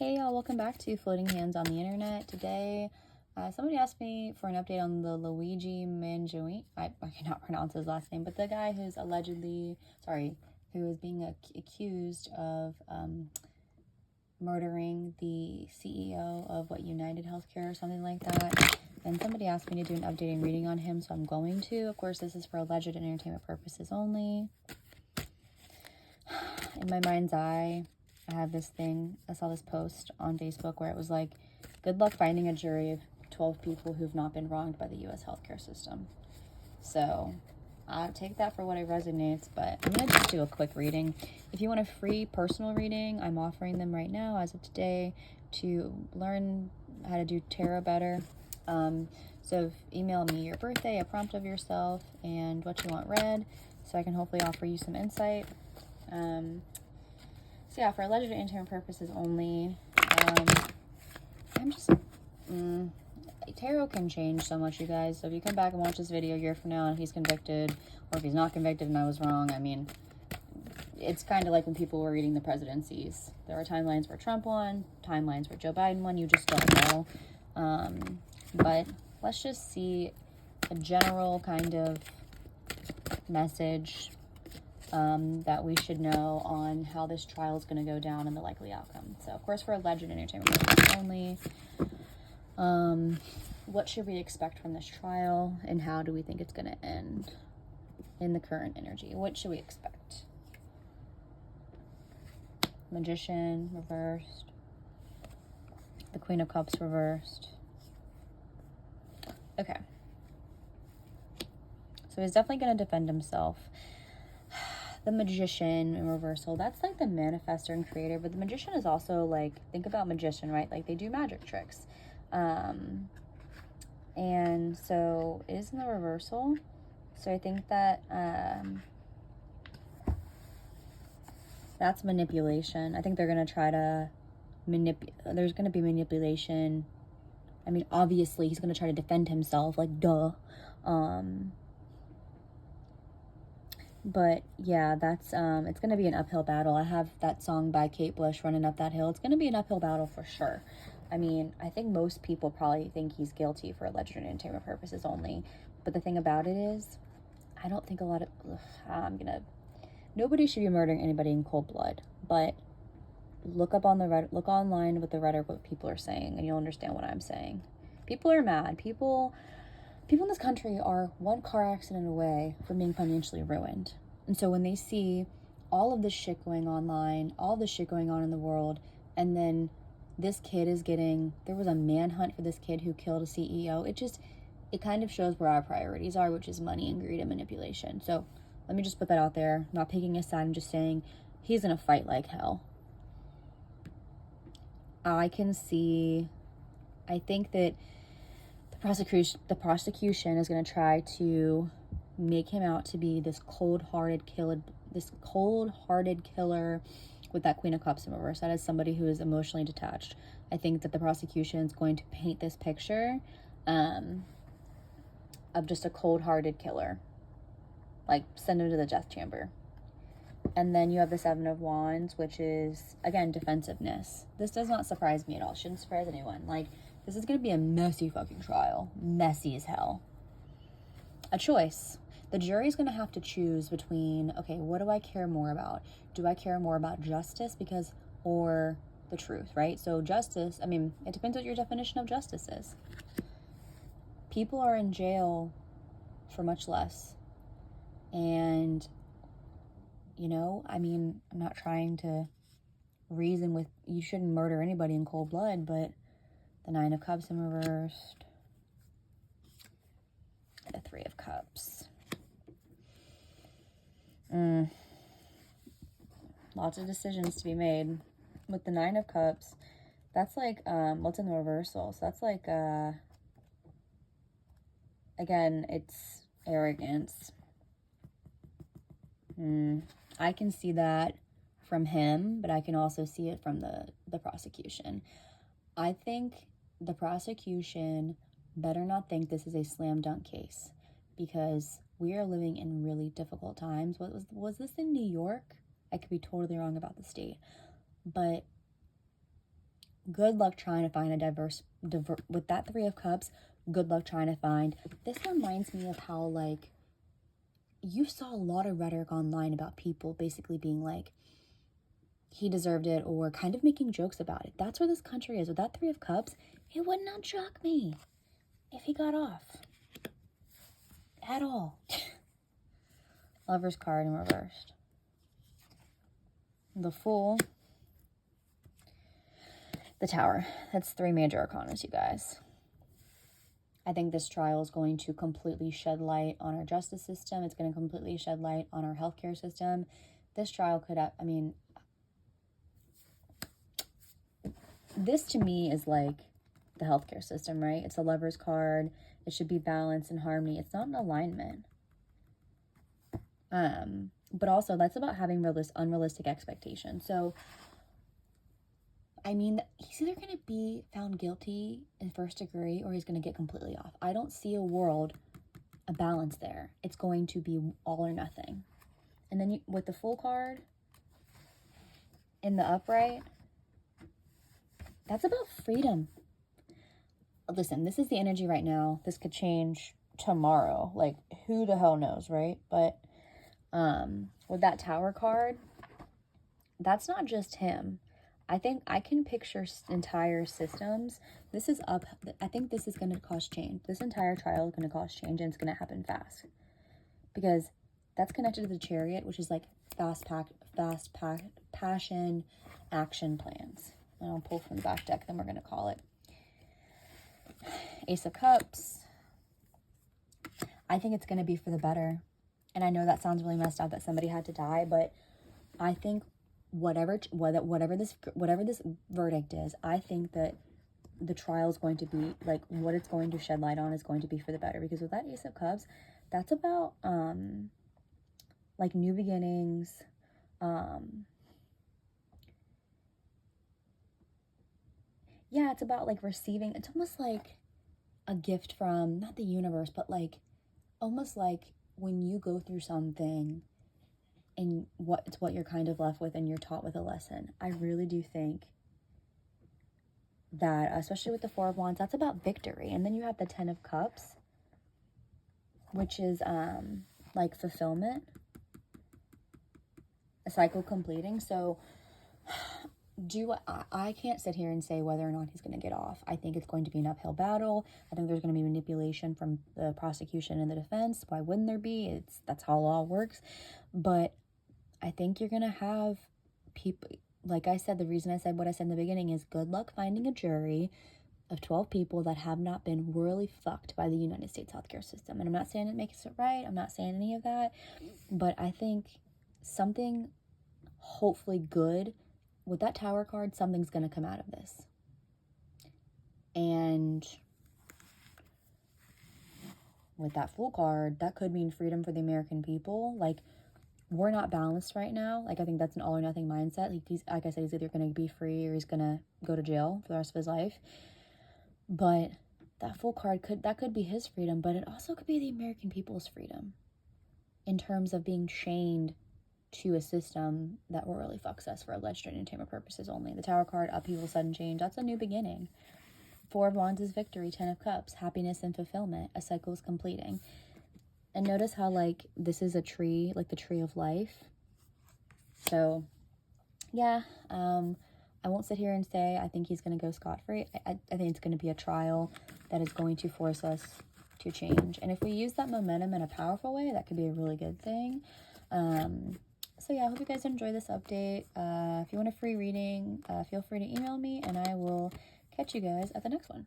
Hey y'all, welcome back to Floating Hands on the Internet. Today, somebody asked me for an update on the Luigi Mangione. I cannot pronounce his last name, but the guy who is being accused of murdering the CEO of United Healthcare or something like that. And somebody asked me to do an updating reading on him, so I'm going to. Of course, this is for alleged and entertainment purposes only. In my mind's eye, I have this thing. I saw this post on Facebook where it was like, good luck finding a jury of 12 people who've not been wronged by the U.S. healthcare system. So I'll take that for what it resonates, but I'm going to just do a quick reading. If you want a free personal reading, I'm offering them right now as of today to learn how to do tarot better. So email me your birthday, a prompt of yourself, and what you want read, so I can hopefully offer you some insight. So yeah, for alleged and entertainment purposes only, tarot can change so much, you guys. So if you come back and watch this video a year from now and he's convicted, or if he's not convicted and I was wrong, I mean, it's kind of like when people were reading the presidencies. There are timelines where Trump won, timelines where Joe Biden won, you just don't know. But let's just see a general kind of message that we should know on how this trial is going to go down and the likely outcome. So, of course, for alleged entertainment purposes only, what should we expect from this trial, and how do we think it's going to end in the current energy? What should we expect? Magician reversed. The Queen of Cups reversed. Okay. So he's definitely going to defend himself. The Magician in reversal, that's like the manifestor and creator, but the Magician is also like, think about magician, right? Like they do magic tricks. And so it is in the reversal. So I think that that's manipulation. I think they're going to try to there's going to be manipulation. I mean, obviously he's going to try to defend himself, like duh. But yeah, that's it's gonna be an uphill battle. I have that song by Kate Bush, Running Up That Hill. It's gonna be an uphill battle for sure. I mean, I think most people probably think he's guilty for alleged and entertainment purposes only. But the thing about it is, I don't think a lot of nobody should be murdering anybody in cold blood. But look online with the Reddit what people are saying, and you'll understand what I'm saying. People are mad. People in this country are one car accident away from being financially ruined. And so when they see all of this shit going online, all this shit going on in the world, and then this kid there was a manhunt for this kid who killed a CEO, it kind of shows where our priorities are, which is money and greed and manipulation. So let me just put that out there. I'm not picking a side, I'm just saying he's gonna fight like hell. I think that the prosecution is going to try to make him out to be this cold-hearted killer with that Queen of Cups in reverse. That is somebody who is emotionally detached. I think that the prosecution is going to paint this picture of just a cold-hearted killer. Like, send him to the death chamber. And then you have the Seven of Wands, which is, again, defensiveness. This does not surprise me at all. Shouldn't surprise anyone. Like, this is going to be a messy fucking trial. Messy as hell. A choice. The jury is going to have to choose between, okay, what do I care more about? Do I care more about justice or the truth, right? So justice, I mean, it depends what your definition of justice is. People are in jail for much less. And, I mean, I'm not trying to reason with, you shouldn't murder anybody in cold blood, but the Nine of Cups in reversed. The Three of Cups. Lots of decisions to be made. With the Nine of Cups, that's like, what's in the reversal? So that's like, again, it's arrogance. I can see that from him, but I can also see it from the prosecution. I think the prosecution better not think this is a slam dunk case, because we are living in really difficult times. Was this in New York? I could be totally wrong about the state, but Good luck trying to find a with that Three of Cups, good luck trying to find. This reminds me of how, like, you saw a lot of rhetoric online about people basically being like, he deserved it, or kind of making jokes about it. That's where this country is. With that Three of Cups, it would not shock me if he got off. At all. Lover's card in reversed. The Fool. The Tower. That's 3 major arcanas, you guys. I think this trial is going to completely shed light on our justice system. It's going to completely shed light on our healthcare system. This trial could have, I mean, this to me is like the healthcare system, right? It's a Lover's card. It should be balance and harmony. It's not an alignment. But also that's about having unrealistic expectations. So, I mean, he's either going to be found guilty in first degree or he's going to get completely off. I don't see a balance there. It's going to be all or nothing. And then with the Fool card in the upright, that's about freedom. Listen, this is the energy right now. This could change tomorrow. Like, who the hell knows, right? But with that Tower card, that's not just him. I think I can picture entire systems. This is up. I think this is going to cause change. This entire trial is going to cause change, and it's going to happen fast. Because that's connected to the Chariot, which is like passion, action plans. And I'll pull from the back deck, then we're going to call it. Ace of Cups. I think it's going to be for the better. And I know that sounds really messed up that somebody had to die, but I think whatever this verdict is, I think that the trial is going to be, like, what it's going to shed light on is going to be for the better. Because with that Ace of Cups, that's about like new beginnings, yeah, it's about like receiving. It's almost like a gift from not the universe, but like almost like when you go through something and what you're kind of left with, and you're taught with a lesson. I really do think that, especially with the Four of Wands, that's about victory. And then you have the Ten of Cups, which is like fulfillment, a cycle completing. So I can't sit here and say whether or not he's going to get off. I think it's going to be an uphill battle. I think there's going to be manipulation from the prosecution and the defense. Why wouldn't there be? That's how law works. But I think you're going to have people, like I said, the reason I said what I said in the beginning is good luck finding a jury of 12 people that have not been royally fucked by the United States healthcare system. And I'm not saying it makes it right. I'm not saying any of that. But I think something hopefully good, with that Tower card, something's going to come out of this. And with that Fool card, that could mean freedom for the American people. Like, we're not balanced right now. Like, I think that's an all or nothing mindset. Like I said, he's either going to be free or he's going to go to jail for the rest of his life. But that Fool card could be his freedom, but it also could be the American people's freedom in terms of being chained to a system that really fucks us for alleged entertainment purposes only. The Tower card, upheaval, sudden change, that's a new beginning. Four of Wands is victory. 10 of Cups, happiness and fulfillment. A cycle is completing. And notice how, like, this is a tree, like the tree of life. So, yeah, I won't sit here and say I think he's going to go scot-free. I think it's going to be a trial that is going to force us to change. And if we use that momentum in a powerful way, that could be a really good thing. So yeah, I hope you guys enjoy this update. If you want a free reading, feel free to email me, and I will catch you guys at the next one.